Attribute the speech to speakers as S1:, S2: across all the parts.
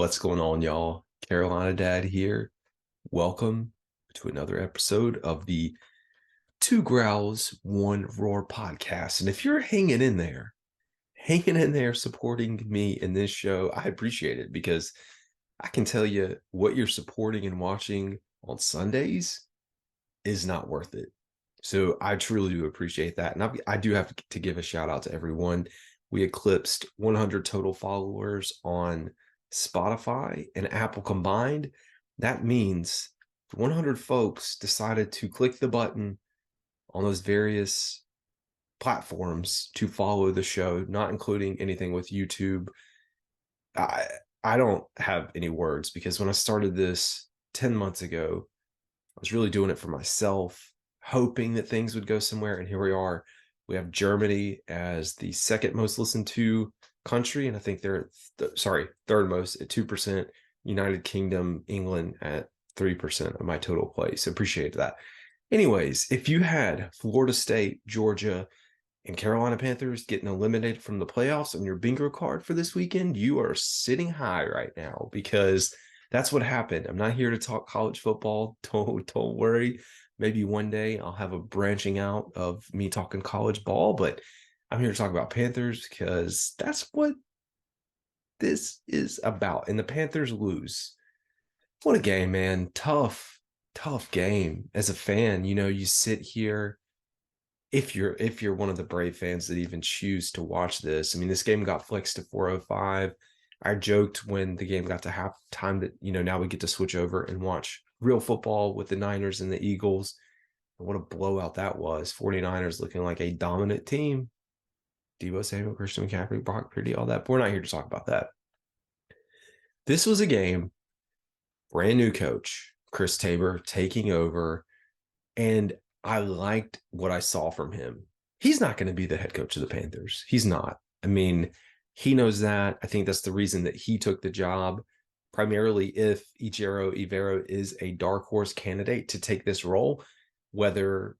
S1: What's going on, y'all? Carolina Dad here. Welcome to another episode of the Two Growls, One Roar podcast. And if you're hanging in there, supporting me in this show, I appreciate it because I can tell you what you're supporting and watching on Sundays is not worth it. So I truly do appreciate that. And I do have to give a shout out to everyone. We eclipsed 100 total followers on Spotify and Apple combined. That means 100 folks decided to click the button on those various platforms to follow the show, not including anything with YouTube. I I don't have any words because when I started this 10 months ago, I was really doing it for myself, hoping that things would go somewhere. And here we are. We have Germany as the second most listened to country. And I think they're, third most at 2%. United Kingdom, England at 3% of my total play. So appreciate that. Anyways, if you had Florida State, Georgia, and Carolina Panthers getting eliminated from the playoffs on your bingo card for this weekend, you are sitting high right now because that's what happened. I'm not here to talk college football. Don't worry. Maybe one day I'll have a branching out of me talking college ball, but I'm here to talk about Panthers because that's what this is about. And the Panthers lose. What a game, man. Tough game. As a fan, you sit here if you're one of the Brave fans that even choose to watch this. I mean, this game got flexed to 4:05. I joked when the game got to halftime that, now we get to switch over and watch real football with the Niners and the Eagles. And what a blowout that was. 49ers looking like a dominant team. Deebo Samuel, Christian McCaffrey, Brock Purdy, all that. But we're not here to talk about that. This was a game, brand new coach, Chris Tabor taking over, and I liked what I saw from him. He's not going to be the head coach of the Panthers. He's not. I mean, he knows that. I think that's the reason that he took the job, primarily if Ejiro Evero is a dark horse candidate to take this role. Whether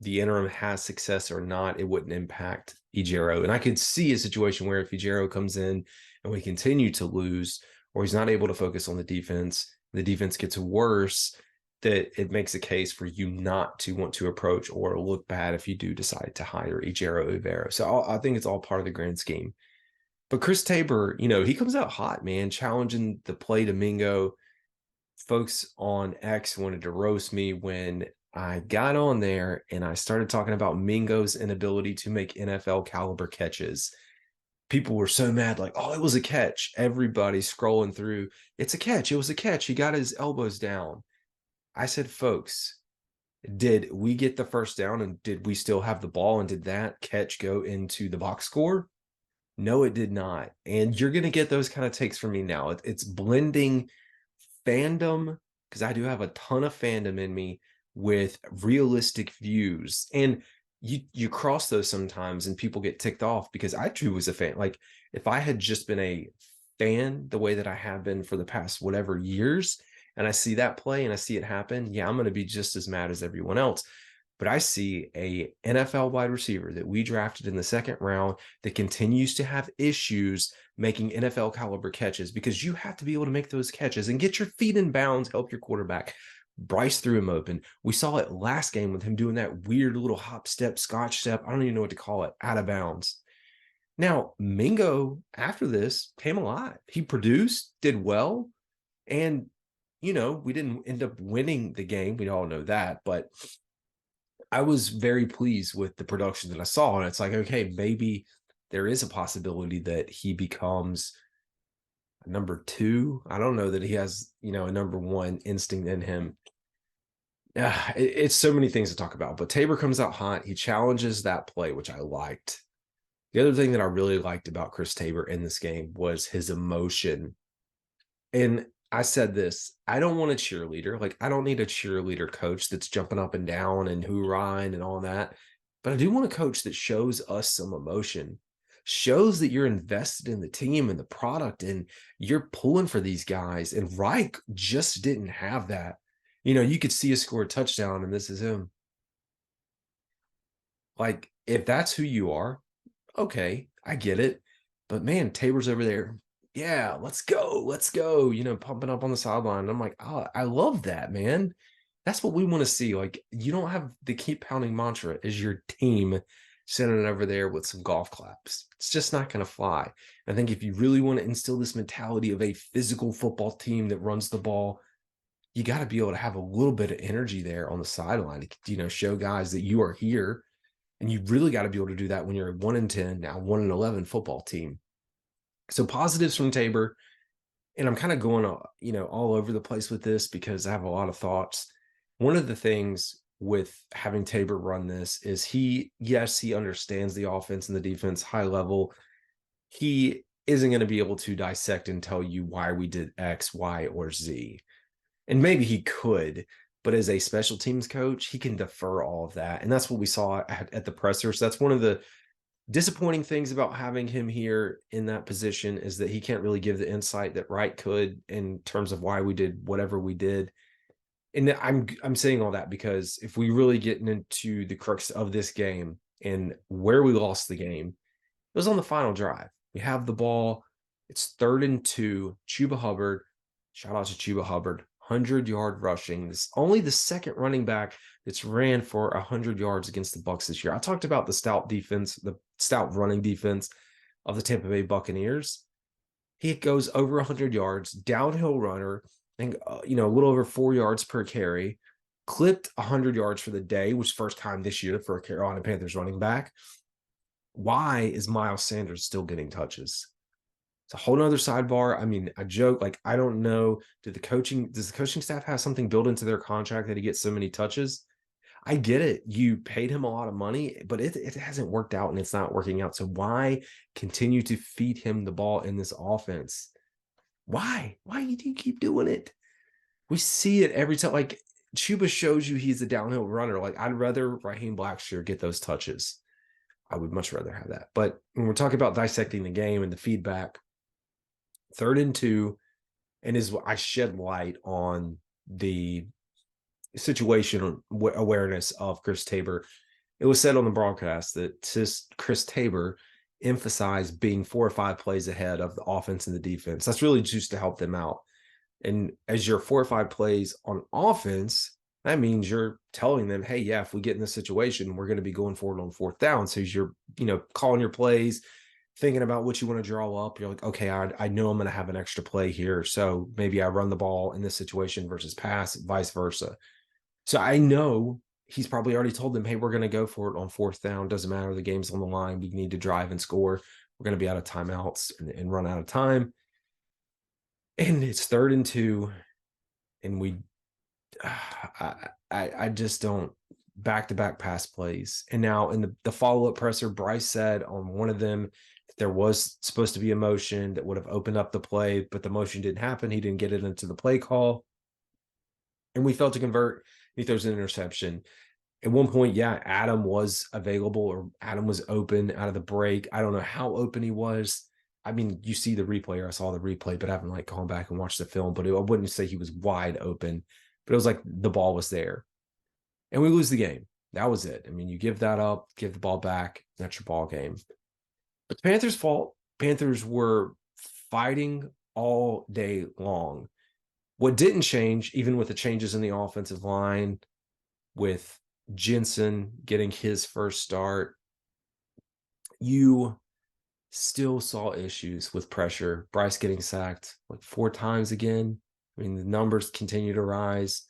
S1: the interim has success or not, it wouldn't impact Ejiro. And I could see a situation where if Ejiro comes in and we continue to lose, or he's not able to focus on the defense gets worse, that it makes a case for you not to want to approach or look bad if you do decide to hire Ejiro Evero. So I think it's all part of the grand scheme. But Chris Tabor, he comes out hot, man, challenging the play to Mingo. Folks on X wanted to roast me when I got on there and I started talking about Mingo's inability to make NFL caliber catches. People were so mad, like, oh, it was a catch. Everybody scrolling through, it's a catch. It was a catch. He got his elbows down. I said, folks, did we get the first down and did we still have the ball? And did that catch go into the box score? No, it did not. And you're going to get those kind of takes from me now. It's blending fandom, because I do have a ton of fandom in me, with realistic views. And you cross those sometimes and people get ticked off because I too was a fan. Like if I had just been a fan the way that I have been for the past whatever years, and I see that play and I see it happen, yeah, I'm going to be just as mad as everyone else. But I see a NFL wide receiver that we drafted in the second round that continues to have issues making NFL caliber catches, because you have to be able to make those catches and get your feet in bounds, help your quarterback. Bryce threw him open. We saw it last game with him doing that weird little hop step, scotch step. I don't even know what to call it, out of bounds. Now, Mingo, after this, came alive. He produced, did well, and we didn't end up winning the game. We all know that, but I was very pleased with the production that I saw. And it's like, okay, maybe there is a possibility that he becomes a number two. I don't know that he has, a number one instinct in him. It's so many things to talk about, but Tabor comes out hot. He challenges that play, which I liked. The other thing that I really liked about Chris Tabor in this game was his emotion. And I said this, I don't want a cheerleader. Like, I don't need a cheerleader coach that's jumping up and down and hoorahing and all that. But I do want a coach that shows us some emotion, shows that you're invested in the team and the product and you're pulling for these guys. And Reich just didn't have that. You could see a score a touchdown and this is him. Like, if that's who you are, okay, I get it. But man, Tabor's over there. yeah, let's go, let's go, pumping up on the sideline. And I'm like, oh, I love that, man. That's what we want to see. Like, you don't have the keep pounding mantra as your team sitting over there with some golf claps. It's just not going to fly. I think if you really want to instill this mentality of a physical football team that runs the ball, you got to be able to have a little bit of energy there on the sideline to, show guys that you are here. And you really got to be able to do that when you're a 1-10, now 1-11 football team. So positives from Tabor, and I'm kind of going, all over the place with this because I have a lot of thoughts. One of the things with having Tabor run this is he understands the offense and the defense high level. He isn't going to be able to dissect and tell you why we did X, Y, or Z. And maybe he could, but as a special teams coach, he can defer all of that. And that's what we saw at the presser. So that's one of the disappointing things about having him here in that position is that he can't really give the insight that Wright could in terms of why we did whatever we did. And I'm saying all that because if we really get into the crux of this game and where we lost the game, it was on the final drive. We have the ball. It's 3rd and 2. Chuba Hubbard, shout out to Chuba Hubbard, 100-yard rushing. This only the second running back that's ran for 100 yards against the Bucs this year. I talked about the stout defense, the stout running defense of the Tampa Bay Buccaneers. He goes over 100 yards, downhill runner, and a little over 4 yards per carry, clipped 100 yards for the day, which is first time this year for a Carolina Panthers running back. Why is Miles Sanders still getting touches? It's a whole nother sidebar. I mean, I joke, like, I don't know. Does the coaching staff have something built into their contract that he gets so many touches? I get it. You paid him a lot of money, but it hasn't worked out and it's not working out. So why continue to feed him the ball in this offense? Why? Why do you keep doing it? We see it every time. Like, Chuba shows you he's a downhill runner. Like, I'd rather Raheem Blackshear get those touches. I would much rather have that. But when we're talking about dissecting the game and the feedback, 3rd and 2, and I shed light on the situation awareness of Chris Tabor. It was said on the broadcast that Chris Tabor emphasized being 4 or 5 plays ahead of the offense and the defense. That's really just to help them out. And as you're 4 or 5 plays on offense, that means you're telling them, hey, yeah, if we get in this situation, we're going to be going forward on 4th down. So you're, calling your plays, thinking about what you want to draw up. You're like, okay, I know I'm going to have an extra play here. So maybe I run the ball in this situation versus pass, vice versa. So I know he's probably already told them, hey, we're going to go for it on 4th down. Doesn't matter. The game's on the line. We need to drive and score. We're going to be out of timeouts and run out of time. And it's 3rd and 2. And I just don't back-to-back pass plays. And now in the follow-up presser, Bryce said on one of them, there was supposed to be a motion that would have opened up the play, but the motion didn't happen. He didn't get it into the play call. And we failed to convert. He throws an interception. At one point, yeah, Adam was available or Adam was open out of the break. I don't know how open he was. I mean, you see the replay, or I saw the replay, but I haven't gone back and watched the film. But I wouldn't say he was wide open, but it was like the ball was there. And we lose the game. That was it. I mean, you give that up, give the ball back. That's your ball game. But the Panthers' fault. Panthers were fighting all day long. What didn't change, even with the changes in the offensive line, with Jensen getting his first start, you still saw issues with pressure. Bryce getting sacked 4 times again. I mean, the numbers continue to rise.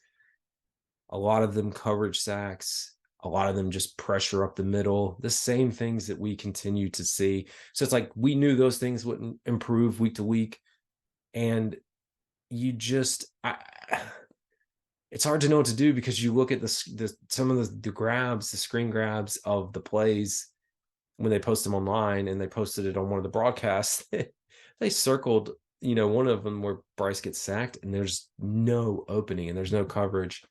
S1: A lot of them coverage sacks. A lot of them just pressure up the middle. The same things that we continue to see. So it's like we knew those things wouldn't improve week to week. And you just it's hard to know what to do because you look at some of the grabs, the screen grabs of the plays when they post them online, and they posted it on one of the broadcasts. They circled, one of them where Bryce gets sacked and there's no opening and there's no coverage.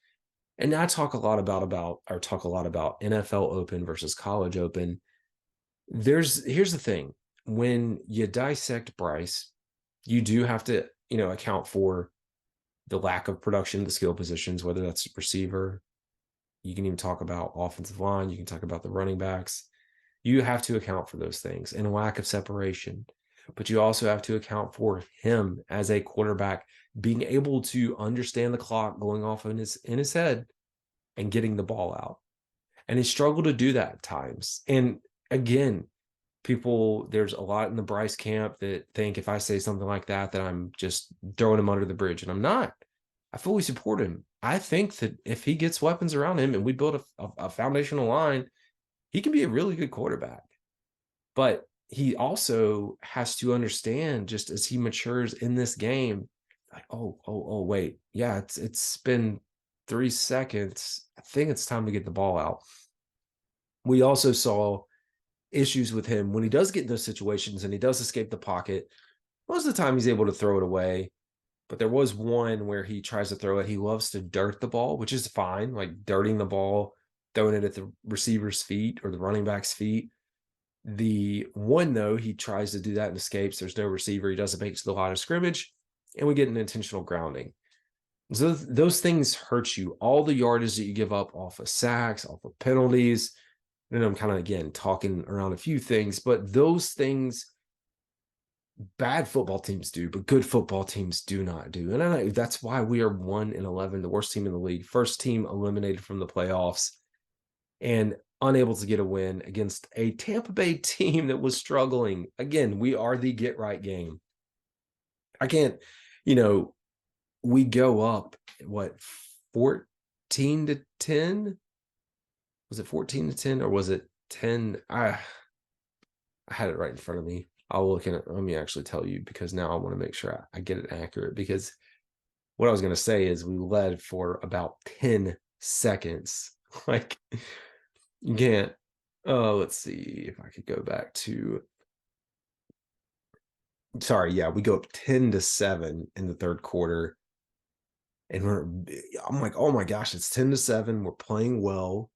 S1: And I talk a lot about NFL open versus college open. Here's the thing. When you dissect Bryce, you do have to, account for the lack of production of the skill positions, whether that's receiver. You can even talk about offensive line. You can talk about the running backs. You have to account for those things and a lack of separation. but you also have to account for him as a quarterback being able to understand the clock going off in his head and getting the ball out. And he struggled to do that at times. And again, there's a lot in the Bryce camp that think if I say something like that I'm just throwing him under the bridge. And I'm not. I fully support him. I think that if he gets weapons around him and we build a foundational line, he can be a really good quarterback. But he also has to understand, just as he matures in this game, like, wait, yeah, it's been 3 seconds. I think it's time to get the ball out. We also saw issues with him when he does get in those situations and he does escape the pocket. Most of the time he's able to throw it away. But there was one where he tries to throw it. He loves to dirt the ball, which is fine, like dirting the ball, throwing it at the receiver's feet or the running back's feet. The one, though, he tries to do that and escapes. There's no receiver. He doesn't make it to the line of scrimmage, and we get an intentional grounding. So those things hurt you. All the yardage that you give up off of sacks, off of penalties. And I'm kind of, again, talking around a few things, but those things bad football teams do, but good football teams do not do. And that's why we are 1-11, the worst team in the league, first team eliminated from the playoffs, and unable to get a win against a Tampa Bay team that was struggling. Again, we are the get right game. I can't, we go up, 14-10? Was it 14-10 or was it 10? I had it right in front of me. I'll look at it. Let me actually tell you, because now I want to make sure I get it accurate, because what I was going to say is we led for about 10 seconds. Like, you can't. Let's see if I could go back to. Sorry, yeah, we go up 10-7 in the third quarter. And I'm like, oh my gosh, it's 10-7. We're playing well.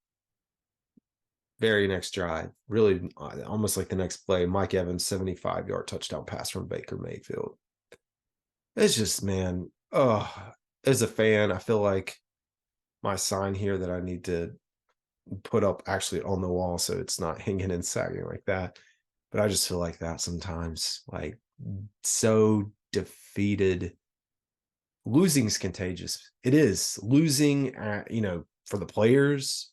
S1: Very next drive, really almost like the next play, Mike Evans, 75-yard touchdown pass from Baker Mayfield. It's just, man, as a fan, I feel like my sign here that I need to put up actually on the wall so it's not hanging and sagging like that. But I just feel like that sometimes, like, so defeated. Losing is contagious. It is. Losing, for the players,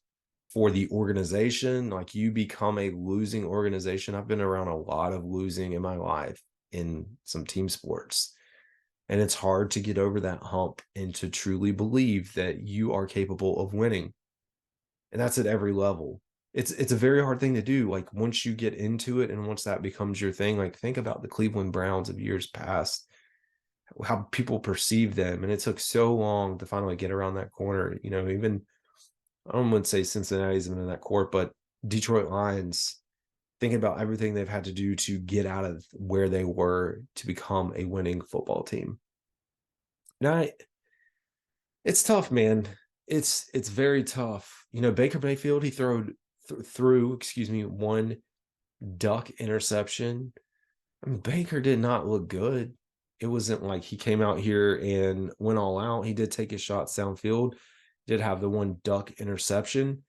S1: for the organization, like, you become a losing organization. I've been around a lot of losing in my life in some team sports, and it's hard to get over that hump and to truly believe that you are capable of winning. And that's at every level. It's a very hard thing to do. Like, once you get into it and once that becomes your thing, like, think about the Cleveland Browns of years past, how people perceive them. And it took so long to finally get around that corner. Even, I wouldn't say Cincinnati's been in that court, but Detroit Lions, thinking about everything they've had to do to get out of where they were to become a winning football team. Now, it's tough, man. It's very tough. Baker Mayfield, he threw one duck interception. I mean, Baker did not look good. It wasn't like he came out here and went all out. He did take his shots downfield, did have the one duck interception.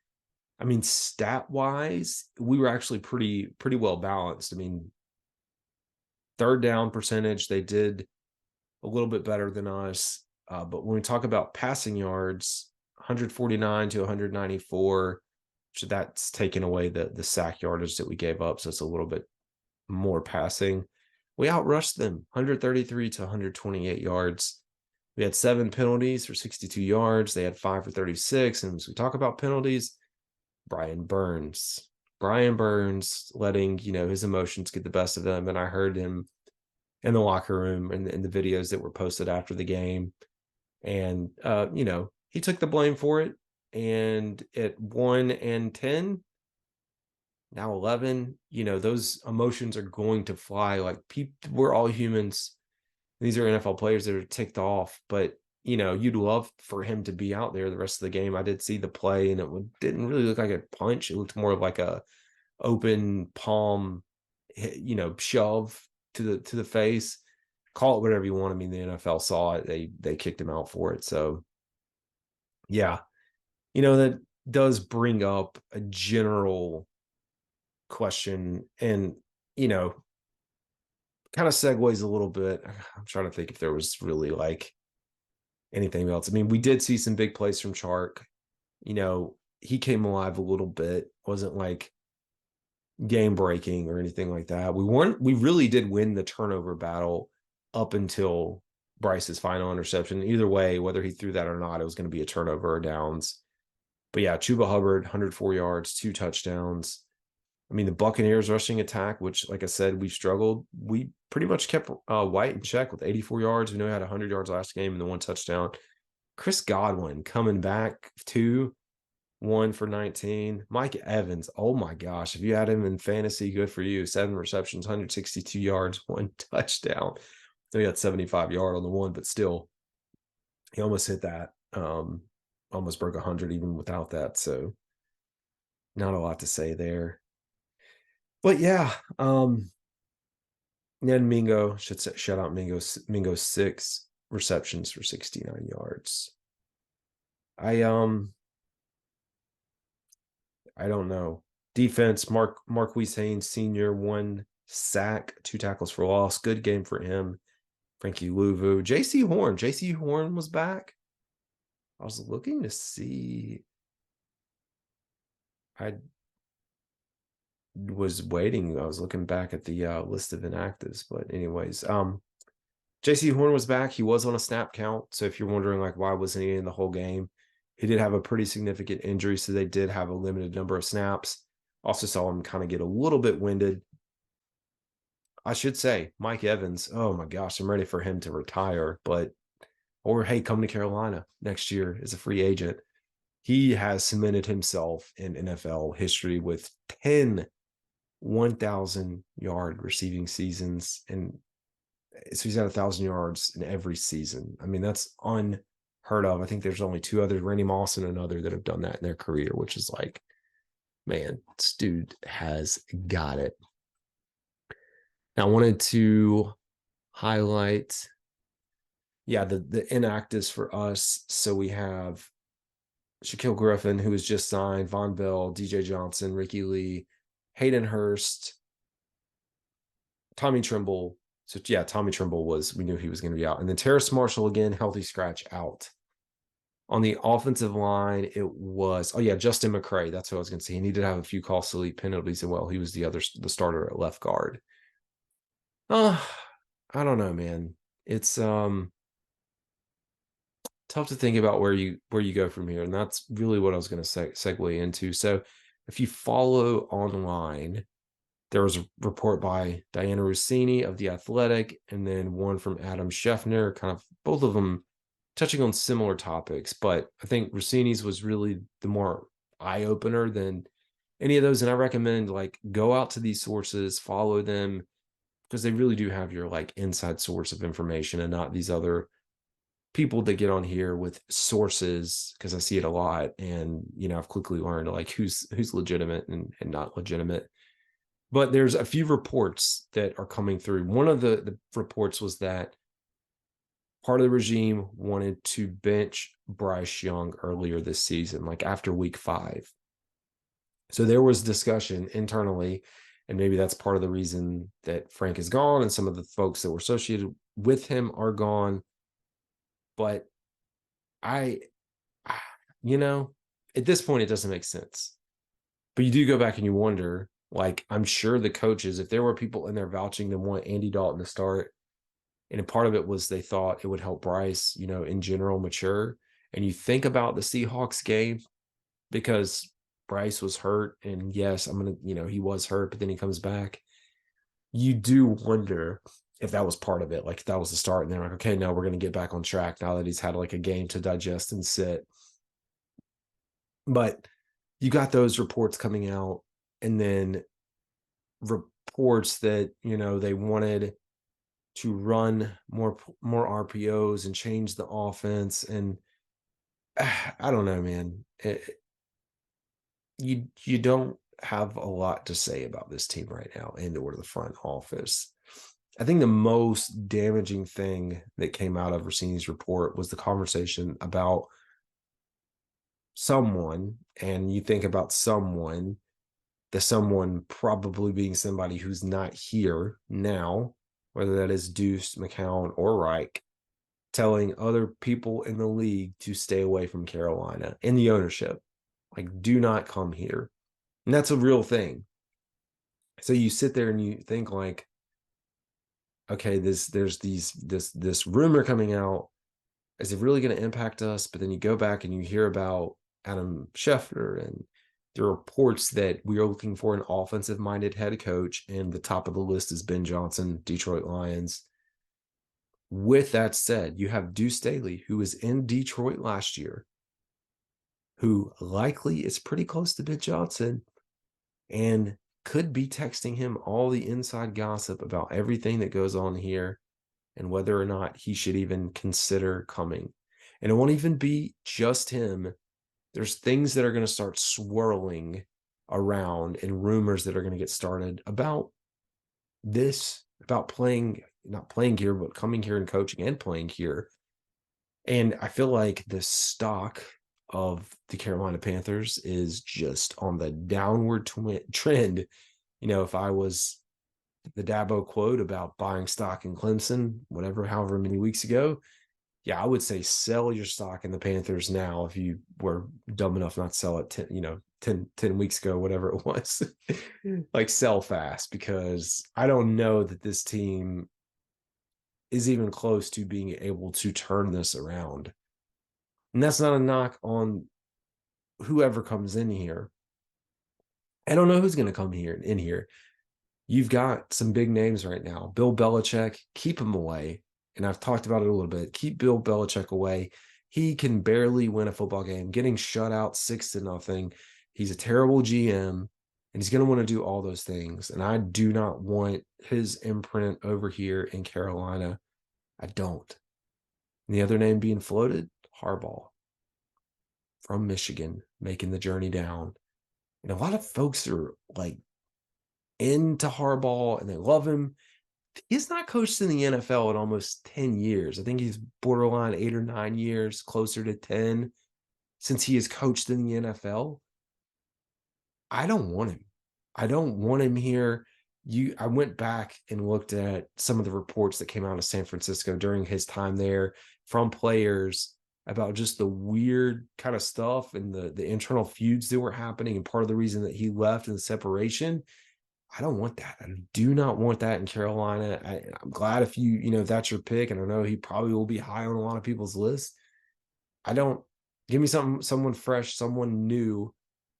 S1: I mean, stat-wise, we were actually pretty well balanced. I mean, third down percentage, they did a little bit better than us. But when we talk about passing yards, 149 to 194, so that's taken away the sack yardage that we gave up. So it's a little bit more passing. We outrushed them 133 to 128 yards. We had 7 penalties for 62 yards. They had 5 for 36. And as we talk about penalties, Brian Burns letting, his emotions get the best of them. And I heard him in the locker room and in the videos that were posted after the game. And, he took the blame for it. And at 1-10, now 11, those emotions are going to fly. Like, we're all humans. These are NFL players that are ticked off, but you'd love for him to be out there the rest of the game. I did see the play, and it didn't really look like a punch. It looked more like a open palm, shove to the face. Call it whatever you want. I mean, the NFL saw it. They kicked him out for it. So, yeah, that does bring up a general question. And, kind of segues a little bit. I'm trying to think if there was really like anything else. I mean, we did see some big plays from Chark. He came alive a little bit. Wasn't like game breaking or anything like that. We really did win the turnover battle up until Bryce's final interception. Either way, whether he threw that or not, it was going to be a turnover or downs. But yeah, Chuba Hubbard, 104 yards, 2 touchdowns. I mean, the Buccaneers rushing attack, which, like I said, we've struggled. We pretty much kept White in check with 84 yards. We know he had 100 yards last game and the 1 touchdown. Chris Godwin coming back too, 1 for 19. Mike Evans, oh my gosh, if you had him in fantasy, good for you. 7 receptions, 162 yards, 1 touchdown. So he got 75-yard on the one, but still, he almost hit that. Almost broke 100 even without that. So not a lot to say there. But yeah, then Mingo, should shout out Mingo. Mingo 6 receptions for 69 yards. I don't know. Defense, Marquise Haynes Sr., 1 sack, 2 tackles for loss. Good game for him. Frankie Louvu. JC Horn. JC Horn was back. I was looking to see. I was waiting. I was looking back at the list of inactives. But anyways, JC Horn was back. He was on a snap count. So if you're wondering like why wasn't he in the whole game, he did have a pretty significant injury. So they did have a limited number of snaps. Also saw him kind of get a little bit winded. I should say Mike Evans. Oh my gosh, I'm ready for him to retire. Or hey, come to Carolina next year as a free agent. He has cemented himself in NFL history with 10 1,000-yard receiving seasons. And so he's at 1,000 yards in every season. I mean, that's unheard of. I think there's only 2 others, Randy Moss and another, that have done that in their career, which is like, man, this dude has got it. Now, I wanted to highlight, the inactives for us. So we have Shaquille Griffin, who was just signed, Von Bell, DJ Johnson, Ricky Lee, Hayden Hurst, Tommy Trimble. So yeah, Tommy Trimble we knew he was going to be out. And then Terrace Marshall, again, healthy scratch, out. On the offensive line, it was, Justin McCray. That's what I was going to say. He needed to have a few call delete penalties, and he was the starter at left guard. I don't know, man. It's tough to think about where you go from here, and that's really what I was going to segue into. So if you follow online, there was a report by Diana Rossini of The Athletic, and then one from Adam Scheffner, kind of both of them touching on similar topics. But I think Rossini's was really the more eye-opener than any of those. And I recommend go out to these sources, follow them, because they really do have your inside source of information, and not these other people that get on here with sources, because I see it a lot. And, I've quickly learned who's legitimate and not legitimate. But there's a few reports that are coming through. One of the reports was that part of the regime wanted to bench Bryce Young earlier this season, after week 5. So there was discussion internally, and maybe that's part of the reason that Frank is gone and some of the folks that were associated with him are gone. But at this point, it doesn't make sense. But you do go back and you wonder, I'm sure the coaches, if there were people in there vouching to want Andy Dalton to start, and a part of it was they thought it would help Bryce, in general, mature. And you think about the Seahawks game, because Bryce was hurt, and yes, he was hurt, but then he comes back. You do wonder if that was part of it, if that was the start, and they're like, okay, no, we're going to get back on track now that he's had a game to digest and sit. But you got those reports coming out, and then reports that, they wanted to run more RPOs and change the offense. And I don't know, man. You don't have a lot to say about this team right now or the front office. I think the most damaging thing that came out of Rossini's report was the conversation about someone, and you think about the someone probably being somebody who's not here now, whether that is Deuce, McCown, or Reich, telling other people in the league to stay away from Carolina and the ownership. Like, do not come here. And that's a real thing. So you sit there and you think like, okay, this rumor coming out. Is it really going to impact us? But then you go back and you hear about Adam Schefter and the reports that we are looking for an offensive-minded head coach, and the top of the list is Ben Johnson, Detroit Lions. With that said, you have Deuce Staley, who was in Detroit last year, who likely is pretty close to Ben Johnson and could be texting him all the inside gossip about everything that goes on here and whether or not he should even consider coming. And it won't even be just him. There's things that are going to start swirling around and rumors that are going to get started about this, about not playing here, but coming here and coaching and playing here. And I feel like the stock of the Carolina Panthers is just on the downward trend. If I was the Dabo quote about buying stock in Clemson, however many weeks ago, yeah, I would say sell your stock in the Panthers now if you were dumb enough not to sell it 10 weeks ago, whatever it was. Like, sell fast, because I don't know that this team is even close to being able to turn this around. And that's not a knock on whoever comes in here. I don't know who's going to come in here. You've got some big names right now. Bill Belichick, keep him away. And I've talked about it a little bit. Keep Bill Belichick away. He can barely win a football game, getting shut out 6-0. He's a terrible GM, and he's going to want to do all those things. And I do not want his imprint over here in Carolina. I don't. And the other name being floated, Harbaugh from Michigan, making the journey down. And a lot of folks are like into Harbaugh and they love him. He's not coached in the NFL in almost 10 years. I think he's borderline 8 or 9 years, closer to 10, since he has coached in the NFL. I don't want him. I don't want him here. I went back and looked at some of the reports that came out of San Francisco during his time there from players about just the weird kind of stuff and the internal feuds that were happening, and part of the reason that he left and the separation. I don't want that. I do not want that in Carolina. I'm glad if that's your pick, and I know he probably will be high on a lot of people's list. Give me someone fresh, someone new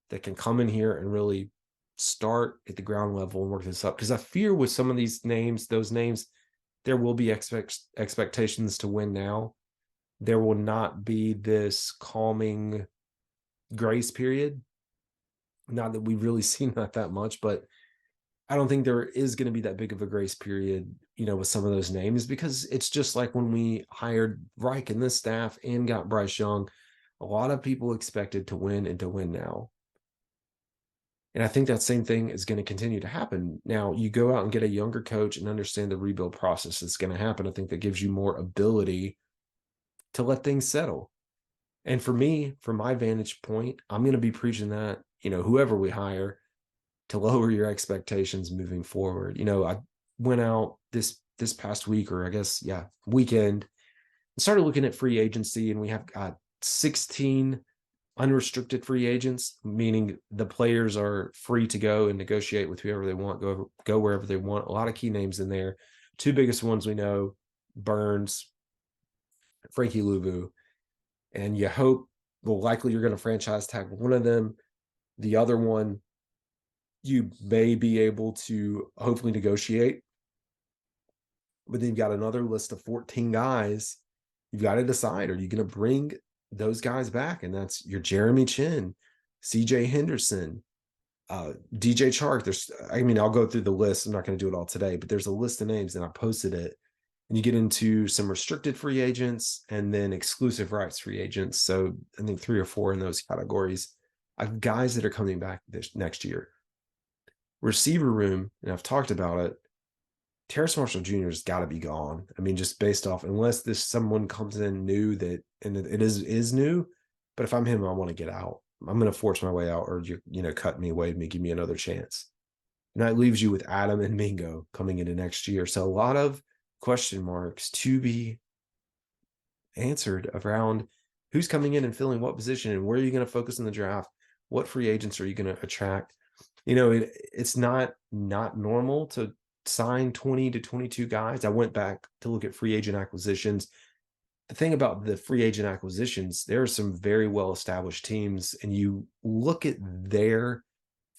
S1: that can come in here and really start at the ground level and work this up. Because I fear with some of these names, those names, there will be expectations to win now. There will not be this calming grace period. Not that we've really seen that much, but I don't think there is going to be that big of a grace period, with some of those names, because it's just like when we hired Reich and this staff and got Bryce Young, a lot of people expected to win and to win now. And I think that same thing is going to continue to happen. Now, you go out and get a younger coach and understand the rebuild process that's going to happen. I think that gives you more ability to let things settle. And for me, from my vantage point, I'm going to be preaching that, whoever we hire, to lower your expectations moving forward. I went out this past week, or I guess, weekend, and started looking at free agency, and we have got 16 unrestricted free agents, meaning the players are free to go and negotiate with whoever they want, go wherever they want. A lot of key names in there. Two biggest ones we know, Burns, Frankie Louvu, and you hope, likely you're going to franchise tag one of them. The other one, you may be able to hopefully negotiate. But then you've got another list of 14 guys. You've got to decide, are you going to bring those guys back? And that's your Jeremy Chin, CJ Henderson, DJ Chark. I'll go through the list. I'm not going to do it all today, but there's a list of names, and I posted it. And you get into some restricted free agents and then exclusive rights free agents. So I think 3 or 4 in those categories. I have guys that are coming back this next year. Receiver room, and I've talked about it, Terrace Marshall Jr. has got to be gone. Just based off, unless someone comes in new and it is new. But if I'm him, I want to get out. I'm going to force my way out, or cut me, waive me, give me another chance. And that leaves you with Adam and Mingo coming into next year. So a lot of question marks to be answered around who's coming in and filling what position and where are you going to focus in the draft? What free agents are you going to attract? It's not normal to sign 20 to 22 guys. I went back to look at free agent acquisitions. The thing about the free agent acquisitions, there are some very well established teams, and you look at their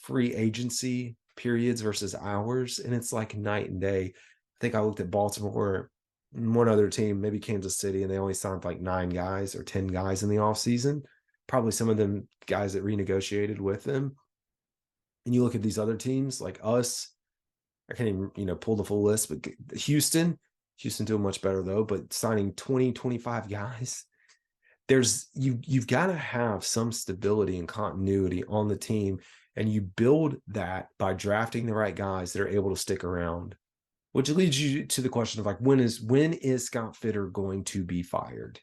S1: free agency periods versus ours, and it's like night and day. I think I looked at Baltimore and one other team, maybe Kansas City, and they only signed like 9 guys or 10 guys in the offseason. Probably some of them guys that renegotiated with them. And you look at these other teams like us, I can't even, pull the full list, but Houston doing much better though, but signing 20, 25 guys. You've got to have some stability and continuity on the team, and you build that by drafting the right guys that are able to stick around, which leads you to the question of like, when is Scott Fitter going to be fired?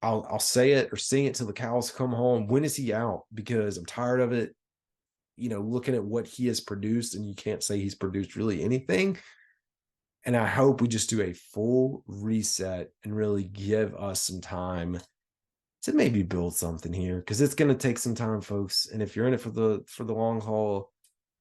S1: I'll say it or sing it till the cows come home. When is he out? Because I'm tired of it. Looking at what he has produced, and you can't say he's produced really anything. And I hope we just do a full reset and really give us some time to maybe build something here, because it's going to take some time, folks. And if you're in it for the long haul,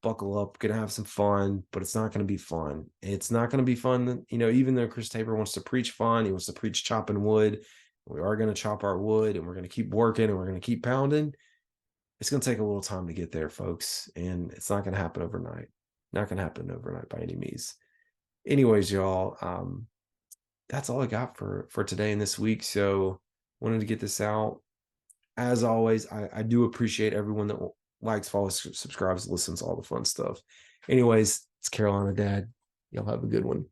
S1: buckle up, gonna have some fun, but it's not going to be fun. It's not going to be fun. Even though Chris Tabor wants to preach fun, he wants to preach chopping wood. We are going to chop our wood, and we're going to keep working, and we're going to keep pounding. It's going to take a little time to get there, folks, and it's not going to happen overnight. Not going to happen overnight by any means. Anyways, y'all, that's all I got for today and this week. So wanted to get this out. As always, I do appreciate everyone that likes, follows, subscribes, listens, all the fun stuff. Anyways, it's Carolina Dad. Y'all have a good one.